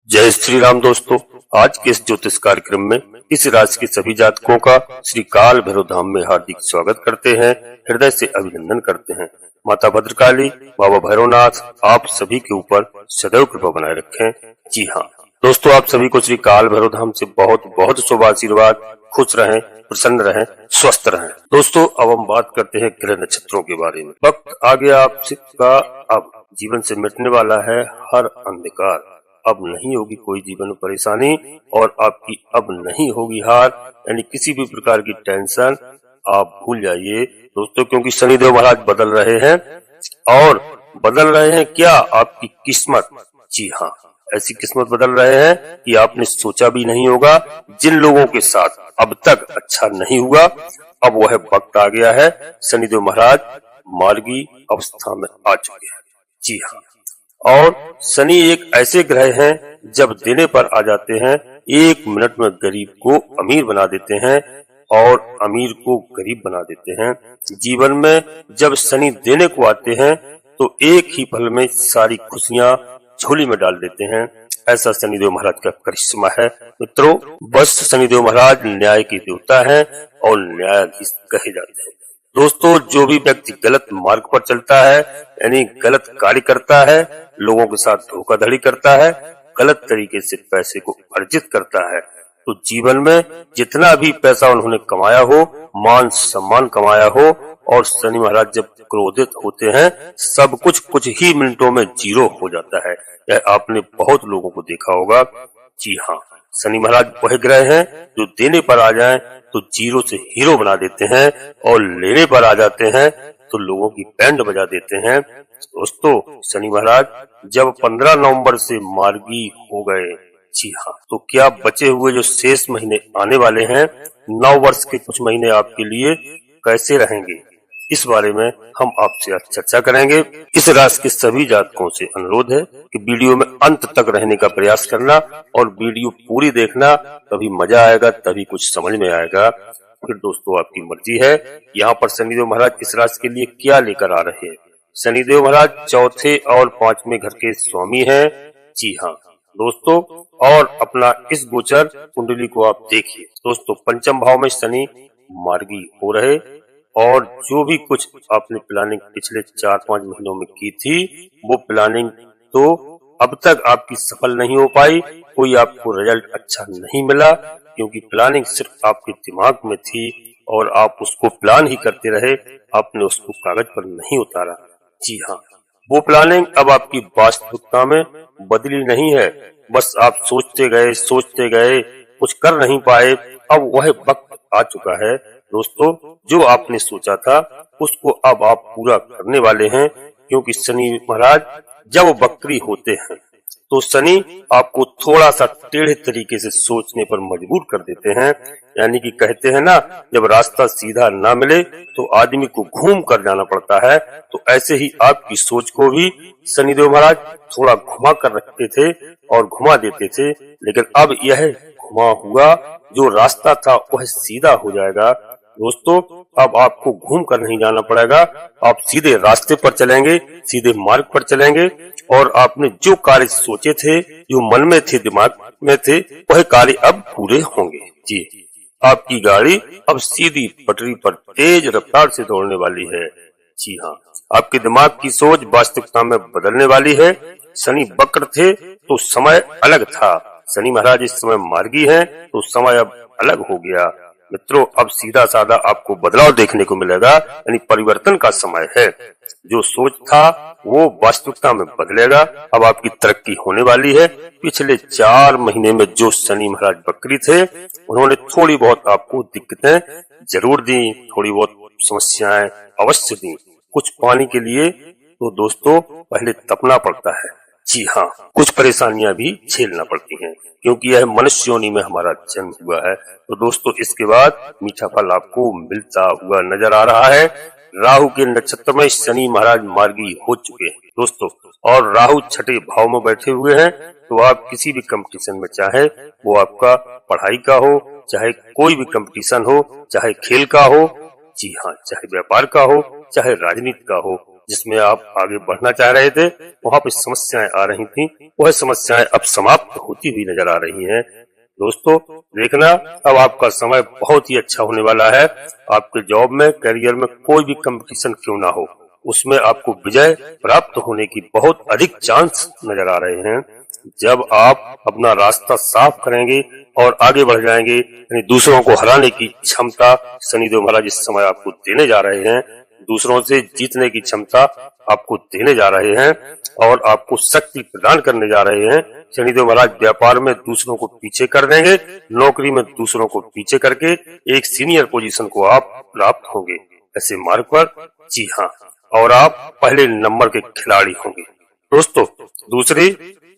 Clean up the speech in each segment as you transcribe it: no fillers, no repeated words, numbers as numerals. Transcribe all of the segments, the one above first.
जय श्री राम दोस्तों। आज के इस ज्योतिष कार्यक्रम में इस राशि के सभी जातकों का श्री काल भैरव धाम में हार्दिक स्वागत करते हैं, हृदय से अभिनंदन करते हैं। माता भद्रकाली, बाबा भैरवनाथ आप सभी के ऊपर सदैव कृपा बनाए रखें। जी हाँ दोस्तों, आप सभी को श्री काल भैरव धाम से बहुत बहुत शुभ आशीर्वाद। खुश रहें, प्रसन्न रहें, स्वस्थ रहें। दोस्तों अब हम बात करते हैं ग्रह नक्षत्रों के बारे में। वक्त आ गया आपका, अब जीवन से मिटने वाला है हर अंधकार। अब नहीं होगी कोई जीवन में परेशानी और आपकी अब नहीं होगी हार, यानी किसी भी प्रकार की टेंशन आप भूल जाइए दोस्तों, क्योंकि शनिदेव महाराज बदल रहे हैं। और बदल रहे हैं क्या? आपकी किस्मत। जी हाँ, ऐसी किस्मत बदल रहे हैं कि आपने सोचा भी नहीं होगा। जिन लोगों के साथ अब तक अच्छा नहीं हुआ, अब वह वक्त आ गया है। शनिदेव महाराज मार्गी अवस्था में आ चुके हैं। जी हाँ, और शनि एक ऐसे ग्रह हैं, जब देने पर आ जाते हैं 1 मिनट में गरीब को अमीर बना देते हैं और अमीर को गरीब बना देते हैं। जीवन में जब शनि देने को आते हैं तो एक ही पल में सारी खुशियां झोली में डाल देते हैं। ऐसा शनिदेव महाराज का करिश्मा है मित्रों। बस शनिदेव महाराज न्याय के देवता हैं और न्यायाधीश कहे जाते हैं। दोस्तों जो भी व्यक्ति गलत मार्ग पर चलता है, यानी गलत कार्य करता है, लोगों के साथ धोखाधड़ी करता है, गलत तरीके से पैसे को अर्जित करता है, तो जीवन में जितना भी पैसा उन्होंने कमाया हो, मान सम्मान कमाया हो, और शनि महाराज जब क्रोधित होते हैं सब कुछ ही मिनटों में जीरो हो जाता है। यह आपने बहुत लोगों को देखा होगा। जी हाँ, शनि महाराज वह ग्रह हैं जो देने पर आ जाएं तो जीरो से हीरो बना देते हैं और लेने पर आ जाते हैं तो लोगों की बैंड बजा देते हैं। दोस्तों शनि महाराज जब 15 नवंबर से मार्गी हो गए, जी हाँ, तो क्या बचे हुए जो शेष महीने आने वाले हैं, 9 वर्ष के कुछ महीने आपके लिए कैसे रहेंगे, इस बारे में हम आपसे आज चर्चा करेंगे। इस राशि के सभी जातकों से अनुरोध है कि वीडियो में अंत तक रहने का प्रयास करना और वीडियो पूरी देखना, तभी मजा आएगा, तभी कुछ समझ में आएगा। फिर दोस्तों आपकी मर्जी है। यहाँ पर शनिदेव महाराज इस राशि के लिए क्या लेकर आ रहे हैं। शनिदेव महाराज चौथे और 5वें घर के स्वामी हैं। जी हाँ दोस्तों, और अपना इस गोचर कुंडली को आप देखिए दोस्तों। पंचम भाव में शनि मार्गी हो रहे, और जो भी कुछ आपने प्लानिंग पिछले 4-5 महीनों में की थी, वो प्लानिंग तो अब तक आपकी सफल नहीं हो पाई। कोई आपको रिजल्ट अच्छा नहीं मिला, क्योंकि प्लानिंग सिर्फ आपके दिमाग में थी और आप उसको प्लान ही करते रहे, आपने उसको कागज पर नहीं उतारा। जी हाँ, वो प्लानिंग अब आपकी वास्तविकता में बदली नहीं है। बस आप सोचते गए, कुछ कर नहीं पाए। अब वह वक्त आ चुका है दोस्तों, जो आपने सोचा था उसको अब आप पूरा करने वाले हैं। क्योंकि शनि महाराज जब वक्री होते हैं तो शनि आपको थोड़ा सा टेढ़े तरीके से सोचने पर मजबूर कर देते हैं। यानी कि कहते हैं ना, जब रास्ता सीधा ना मिले तो आदमी को घूम कर जाना पड़ता है। तो ऐसे ही आपकी सोच को भी शनिदेव महाराज थोड़ा घुमा कर रखते थे और घुमा देते थे, लेकिन अब यह घुमा हुआ जो रास्ता था वह सीधा हो जाएगा। दोस्तों अब आपको घूम कर नहीं जाना पड़ेगा, आप सीधे रास्ते पर चलेंगे, सीधे मार्ग पर चलेंगे, और आपने जो कार्य सोचे थे, जो मन में थे, दिमाग में थे, वह कार्य अब पूरे होंगे। जी, आपकी गाड़ी अब सीधी पटरी पर तेज रफ्तार से दौड़ने वाली है। जी हाँ, आपके दिमाग की सोच वास्तविकता में बदलने वाली है। शनि वक्र थे तो समय अलग था, शनि महाराज इस समय मार्गी हैं तो समय अब अलग हो गया। मित्रों अब सीधा साधा आपको बदलाव देखने को मिलेगा, यानी परिवर्तन का समय है। जो सोच था वो वास्तविकता में बदलेगा। अब आपकी तरक्की होने वाली है। पिछले 4 महीने में जो शनि महाराज वक्री थे, उन्होंने थोड़ी बहुत आपको दिक्कतें जरूर दी, थोड़ी बहुत समस्याएं अवश्य दी। कुछ पाने के लिए तो दोस्तों पहले तपना पड़ता है। जी हाँ, कुछ परेशानियां भी झेलना पड़ती हैं, क्योंकि यह मनुष्य योनि में हमारा जन्म हुआ है। तो दोस्तों इसके बाद मीठा फल आपको मिलता हुआ नजर आ रहा है। राहु के नक्षत्र में शनि महाराज मार्गी हो चुके हैं दोस्तों, और राहु छठे भाव में बैठे हुए हैं। तो आप किसी भी कंपटीशन में, चाहे वो आपका पढ़ाई का हो, चाहे कोई भी कंपटीशन हो, चाहे खेल का हो, जी हाँ, चाहे व्यापार का हो, चाहे राजनीति का हो, जिसमें आप आगे बढ़ना चाह रहे थे, वहाँ पे समस्याएं आ रही थी, वह समस्याएं अब समाप्त होती हुई नजर आ रही हैं। दोस्तों देखना, अब आपका समय बहुत ही अच्छा होने वाला है। आपके जॉब में, करियर में कोई भी कंपटीशन क्यों ना हो, उसमें आपको विजय प्राप्त होने की बहुत अधिक चांस नजर आ रहे हैं। जब आप अपना रास्ता साफ करेंगे और आगे बढ़ जाएंगे, यानी दूसरों को हराने की क्षमता शनिदेव महाराज इस समय आपको देने जा रहे हैं। दूसरों से जीतने की क्षमता आपको देने जा रहे हैं और आपको शक्ति प्रदान करने जा रहे हैं। शनिदेव महाराज व्यापार में दूसरों को पीछे कर देंगे, नौकरी में दूसरों को पीछे करके एक सीनियर पोजीशन को आप प्राप्त होंगे ऐसे मार्ग पर। जी हाँ, और आप पहले नंबर के खिलाड़ी होंगे। दोस्तों दूसरी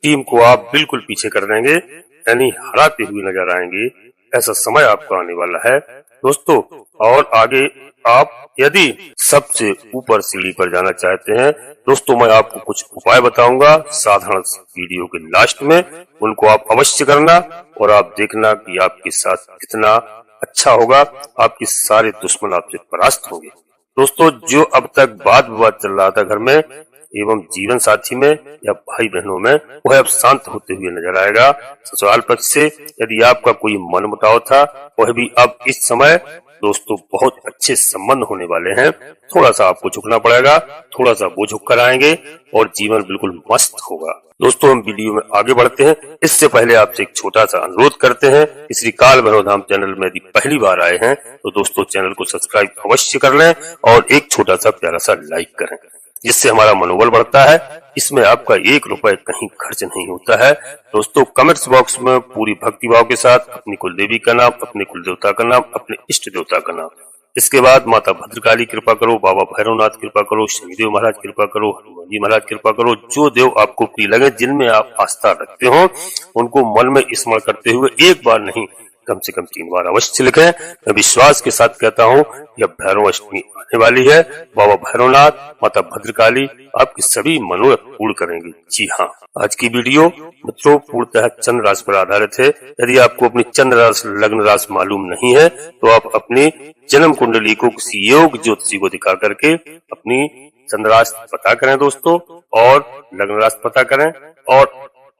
टीम को आप बिल्कुल पीछे कर देंगे, यानी हराते हुए नजर आएंगे। ऐसा समय आपका आने वाला है दोस्तों। और आगे आप यदि सबसे ऊपर सीढ़ी पर जाना चाहते हैं दोस्तों, मैं आपको कुछ उपाय बताऊंगा साधारण वीडियो के लास्ट में, उनको आप अवश्य करना और आप देखना कि आपके साथ कितना अच्छा होगा। आपके सारे दुश्मन आपसे परास्त होंगे। दोस्तों जो अब तक वाद विवाद चल रहा था घर में एवं जीवन साथी में या भाई बहनों में, वह अब शांत होते हुए नजर आएगा। ससुराल पक्ष से यदि आपका कोई मनमुटाव था, वह भी अब इस समय दोस्तों बहुत अच्छे संबंध होने वाले हैं। थोड़ा सा आपको झुकना पड़ेगा, थोड़ा सा वो झुक कर आएंगे और जीवन बिल्कुल मस्त होगा। दोस्तों हम वीडियो में आगे बढ़ते हैं, इससे पहले आपसे एक छोटा सा अनुरोध करते हैं। श्री काल भैरव धाम चैनल में यदि पहली बार आए हैं तो दोस्तों चैनल को सब्सक्राइब अवश्य कर लें और एक छोटा सा प्यारा सा लाइक करें, जिससे हमारा मनोबल बढ़ता है। इसमें आपका 1 रुपए कहीं खर्च नहीं होता है। दोस्तों कमेंट्स बॉक्स में पूरी भक्ति भाव के साथ अपनी कुल देवी का नाम, अपने कुल देवता का नाम, अपने इष्ट देवता का नाम, इसके बाद माता भद्रकाली कृपा करो, बाबा भैरवनाथ कृपा करो, शनिदेव महाराज कृपा करो, हनुमान जी महाराज कृपा करो, जो देव आपको प्रिय लगे, जिनमें आप आस्था रखते हो, उनको मन में स्मरण करते हुए एक बार नहीं कम से कम 3 बार अवश्य लिखें। मैं विश्वास के साथ कहता हूँ यह भैरव अष्टमी आने वाली है। बाबा भैरवनाथ, माता भद्रकाली आपकी सभी मनोरथ पूर्ण करेंगे। जी हाँ, आज की वीडियो मित्रों पूर्णतः चंद्र राशि पर आधारित है। यदि आपको अपनी चंद्र राशि लग्न राशि मालूम नहीं है तो आप अपनी जन्म कुंडली को किसी योग ज्योतिषी को दिखा करके अपनी चंद्र राशि पता करें दोस्तों, और लग्न राशि पता करें। और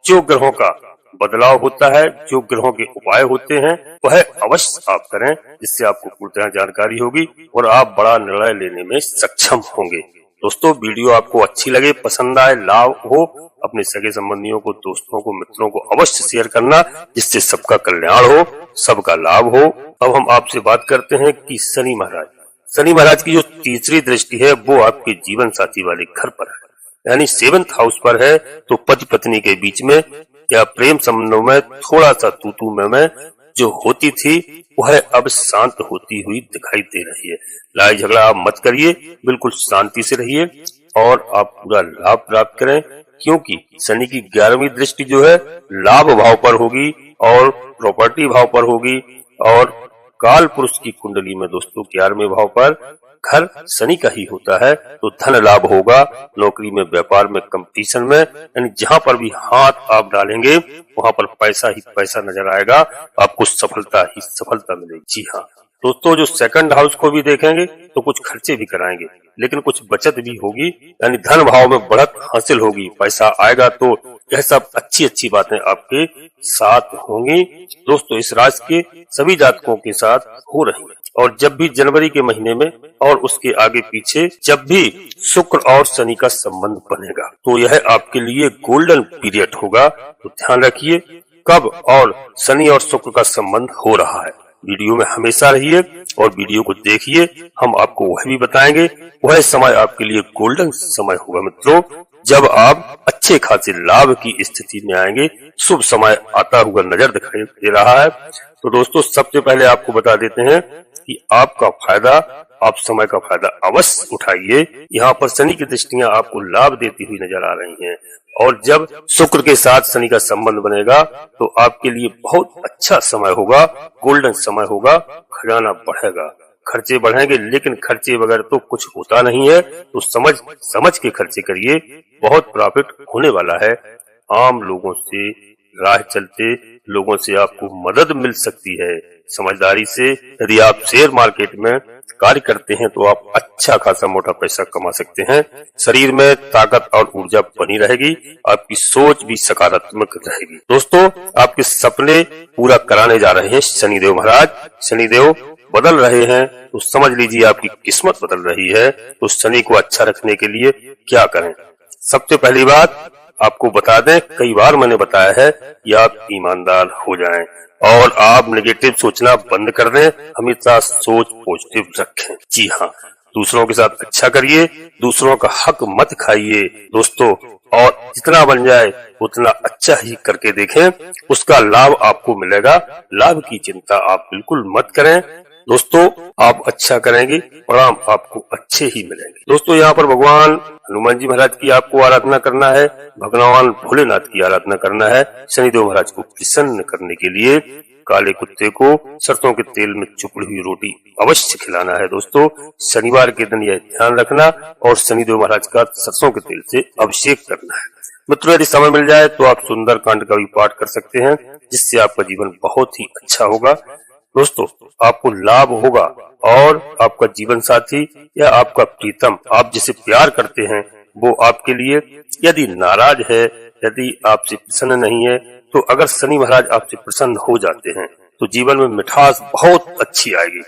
जो ग्रहों का बदलाव होता है, जो ग्रहों के उपाय होते हैं, वह अवश्य आप करें, जिससे आपको पूरी जानकारी होगी और आप बड़ा निर्णय लेने में सक्षम होंगे। दोस्तों वीडियो आपको अच्छी लगे, पसंद आए, लाभ हो, अपने सगे संबंधियों को, दोस्तों को, मित्रों को अवश्य शेयर करना, जिससे सबका कल्याण हो, सबका लाभ हो। अब हम आपसे बात करते हैं कि शनि महाराज की जो तीसरी दृष्टि है वो आपके जीवन साथी वाले घर पर है, यानी 7th हाउस पर है। तो पति पत्नी के बीच में या प्रेम संबंधों में थोड़ा सा तू में जो होती थी वह अब शांत होती हुई दिखाई दे रही है। लड़ाई झगड़ा आप मत करिए, बिल्कुल शांति से रहिए और आप पूरा लाभ प्राप्त करें, क्योंकि शनि की 11वीं दृष्टि जो है लाभ भाव पर होगी और प्रॉपर्टी भाव पर होगी। और काल पुरुष की कुंडली में दोस्तों 11वें भाव पर घर शनि का ही होता है, तो धन लाभ होगा। नौकरी में, व्यापार में, कंपटीशन में, यानी जहाँ पर भी हाथ आप डालेंगे वहाँ पर पैसा ही पैसा नजर आएगा, आपको सफलता ही सफलता मिलेगी। जी हाँ दोस्तों, जो 2nd हाउस को भी देखेंगे तो कुछ खर्चे भी कराएंगे, लेकिन कुछ बचत भी होगी, यानी धन भाव में बढ़त हासिल होगी, पैसा आएगा। तो यह सब अच्छी बातें आपके साथ होंगी। दोस्तों इस राशि के सभी जातकों के साथ हो रही है। और जब भी जनवरी के महीने में और उसके आगे पीछे जब भी शुक्र और शनि का संबंध बनेगा तो यह आपके लिए गोल्डन पीरियड होगा। तो ध्यान रखिए कब और शनि और शुक्र का संबंध हो रहा है। वीडियो में हमेशा रहिए और वीडियो को देखिए, हम आपको वह भी बताएंगे। वह समय आपके लिए गोल्डन समय होगा मित्रों, जब आप अच्छे खासे लाभ की स्थिति में आएंगे। शुभ समय आता हुआ नजर दिखाई दे रहा है। तो दोस्तों सबसे पहले आपको बता देते हैं कि आपका फायदा, आप समय का फायदा अवश्य उठाइए। यहाँ पर शनि की दृष्टियां आपको लाभ देती हुई नजर आ रही हैं, और जब शुक्र के साथ शनि का संबंध बनेगा तो आपके लिए बहुत अच्छा समय होगा, गोल्डन समय होगा। खजाना बढ़ेगा, खर्चे बढ़ेंगे, लेकिन खर्चे बगैर तो कुछ होता नहीं है। तो समझ के खर्चे करिए, बहुत प्रॉफिट होने वाला है। आम लोगों से, राह चलते लोगों से आपको मदद मिल सकती है। समझदारी से यदि आप शेयर मार्केट में कार्य करते हैं तो आप अच्छा खासा मोटा पैसा कमा सकते हैं। शरीर में ताकत और ऊर्जा बनी रहेगी, आपकी सोच भी सकारात्मक रहेगी। दोस्तों, आपके सपने पूरा कराने जा रहे हैं शनिदेव महाराज। शनिदेव बदल रहे हैं तो समझ लीजिए आपकी किस्मत बदल रही है। तो शनि को अच्छा रखने के लिए क्या करें? सबसे पहली बात आपको बता दें, कई बार मैंने बताया है कि आप ईमानदार हो जाएं और आप नेगेटिव सोचना बंद कर दें, हमेशा सोच पॉजिटिव रखें। जी हाँ, दूसरों के साथ अच्छा करिए, दूसरों का हक मत खाइए दोस्तों, और जितना बन जाए उतना अच्छा ही करके देखें, उसका लाभ आपको मिलेगा। लाभ की चिंता आप बिल्कुल मत करें दोस्तों, आप अच्छा करेंगे, परिणाम आपको अच्छे ही मिलेंगे। दोस्तों, यहाँ पर भगवान हनुमान जी महाराज की आपको आराधना करना है, भगवान भोलेनाथ की आराधना करना है। शनिदेव महाराज को प्रसन्न करने के लिए काले कुत्ते को सरसों के तेल में चुपड़ी हुई रोटी अवश्य खिलाना है। दोस्तों, शनिवार के दिन यह ध्यान रखना और शनिदेव महाराज का सरसों के तेल से अभिषेक करना है। मित्रों, यदि समय मिल जाए तो आप सुंदर कांड का भी पाठ कर सकते हैं, जिससे आपका जीवन बहुत ही अच्छा होगा। दोस्तों, आपको लाभ होगा और आपका जीवन साथी या आपका प्रीतम, आप जिसे प्यार करते हैं, वो आपके लिए यदि नाराज है, यदि आपसे प्रसन्न नहीं है, तो अगर शनि महाराज आपसे प्रसन्न हो जाते हैं तो जीवन में मिठास बहुत अच्छी आएगी।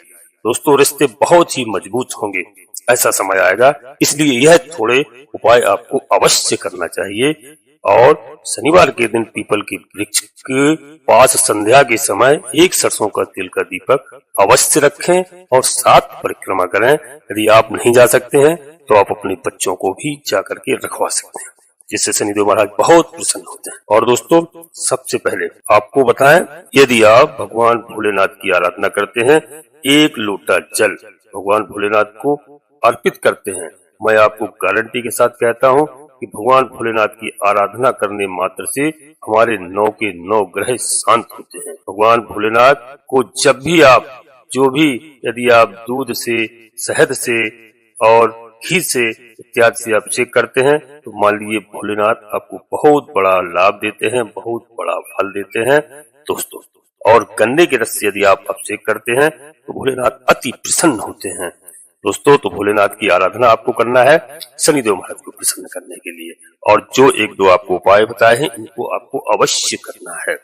दोस्तों, रिश्ते बहुत ही मजबूत होंगे, ऐसा समय आएगा। इसलिए यह थोड़े उपाय आपको अवश्य करना चाहिए। और शनिवार के दिन पीपल के वृक्ष के पास संध्या के समय एक सरसों का तेल का दीपक अवश्य रखें और 7 परिक्रमा करें। यदि आप नहीं जा सकते हैं तो आप अपने बच्चों को भी जाकर के रखवा सकते हैं, जिससे शनिदेव महाराज बहुत प्रसन्न होते हैं। और दोस्तों, सबसे पहले आपको बताएं, यदि आप भगवान भोलेनाथ की आराधना करते हैं, 1 लोटा जल भगवान भोलेनाथ को अर्पित करते हैं। मैं आपको गारंटी के साथ कहता हूँ कि भगवान भोलेनाथ की आराधना करने मात्र से हमारे 9 के 9 ग्रह शांत होते हैं। भगवान भोलेनाथ को जब भी आप, जो भी, यदि आप दूध से, शहद से और घी से इत्यादि से अभिषेक करते हैं तो मान लीजिए भोलेनाथ आपको बहुत बड़ा लाभ देते हैं, बहुत बड़ा फल देते हैं दोस्तों। और गन्ने के रस से यदि आप अभिषेक करते हैं तो भोलेनाथ अति प्रसन्न होते हैं दोस्तों। तो भोलेनाथ की आराधना आपको करना है शनिदेव महाराज को प्रसन्न करने के लिए। और जो 1-2 आपको उपाय बताए हैं, इनको आपको अवश्य करना है।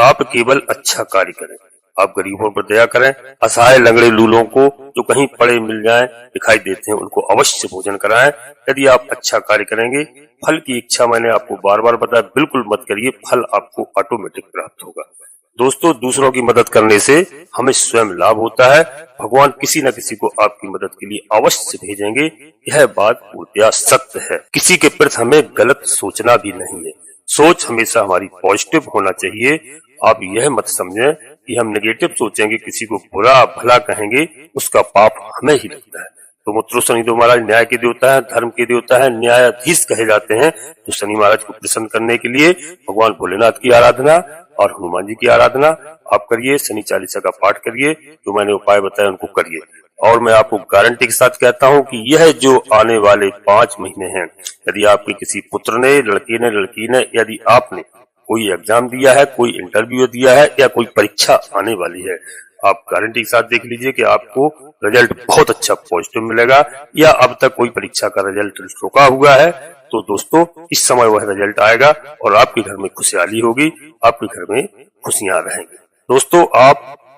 आप केवल अच्छा कार्य करें, आप गरीबों पर दया करें, असहाय लंगड़े लूलों को जो कहीं पड़े मिल जाएं, दिखाई देते हैं, उनको अवश्य भोजन कराएं। यदि आप अच्छा कार्य करेंगे, फल की इच्छा मैंने आपको बार बार बताया, बिल्कुल मत करिए, फल आपको ऑटोमेटिक प्राप्त होगा। दोस्तों, दूसरों की मदद करने से हमें स्वयं लाभ होता है। भगवान किसी न किसी को आपकी मदद के लिए अवश्य भेजेंगे, यह बात पूर्णतः सत्य है। किसी के प्रति हमें गलत सोचना भी नहीं है, सोच हमेशा हमारी पॉजिटिव होना चाहिए। आप यह मत समझें कि हम नेगेटिव सोचेंगे, किसी को बुरा भला कहेंगे, उसका पाप हमें ही लगता है। तो मित्रों, शनिदेव महाराज न्याय के देवता है, धर्म के देवता है, न्यायाधीश कहे जाते हैं। तो शनि महाराज को प्रसन्न करने के लिए भगवान भोलेनाथ की आराधना और हनुमान जी की आराधना आप करिए, शनि चालीसा का पाठ करिए, जो मैंने उपाय बताए उनको करिए। और मैं आपको गारंटी के साथ कहता हूं कि यह जो आने वाले 5 महीने हैं, यदि आपके किसी पुत्र ने, लड़के ने, लड़की ने, यदि आपने कोई एग्जाम दिया है, कोई इंटरव्यू दिया है या कोई परीक्षा आने वाली है, आप गारंटी के साथ देख लीजिए कि आपको रिजल्ट बहुत अच्छा पॉजिटिव मिलेगा। या अब तक कोई परीक्षा का रिजल्ट रुका हुआ है तो दोस्तों, इस समय वह रिजल्ट आएगा और आपके घर में खुशहाली होगी, आपके घर में खुशियां रहेंगी। दोस्तों,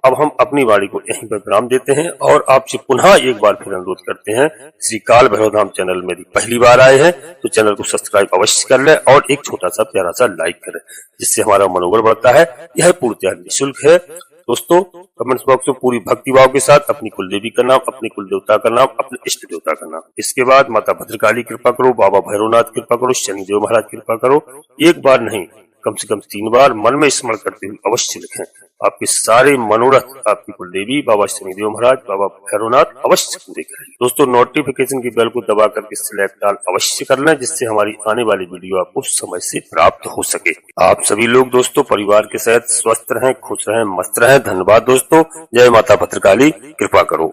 अब हम अपनी वाणी को यहीं पर विराम देते हैं और आपसे पुनः एक बार फिर अनुरोध करते हैं, श्री काल भैरव धाम चैनल में यदि पहली बार आए हैं तो चैनल को सब्सक्राइब अवश्य कर लें और एक छोटा सा प्यारा सा लाइक करें, जिससे हमारा मनोबल बढ़ता है। यह पूर्णतः निःशुल्क है दोस्तों। कमेंट्स बॉक्स में पूरी भक्ति भाव के साथ अपनी कुल देवी का नाम, अपने कुल देवता का नाम, अपने इष्ट देवता का नाम, इसके बाद माता भद्रकाली कृपा करो, बाबा भैरवनाथ कृपा करो, शनिदेव महाराज कृपा करो, एक बार नहीं कम से कम 3 बार मन में स्मरण करते हुए अवश्य लिखें। आपके सारे मनोरथ आपकी कुल देवी, बाबा शनिदेव महाराज, बाबा भैरवनाथ अवश्य पूरे करेंगे। दोस्तों, नोटिफिकेशन की बेल को दबा करके सिलेक्ट ऑल अवश्य कर लें, जिससे हमारी आने वाली वीडियो आपको समय से प्राप्त हो सके। आप सभी लोग दोस्तों परिवार के साथ स्वस्थ रहें, खुश रहें, मस्त रहें। धन्यवाद दोस्तों। जय माता भद्रकाली, कृपा करो।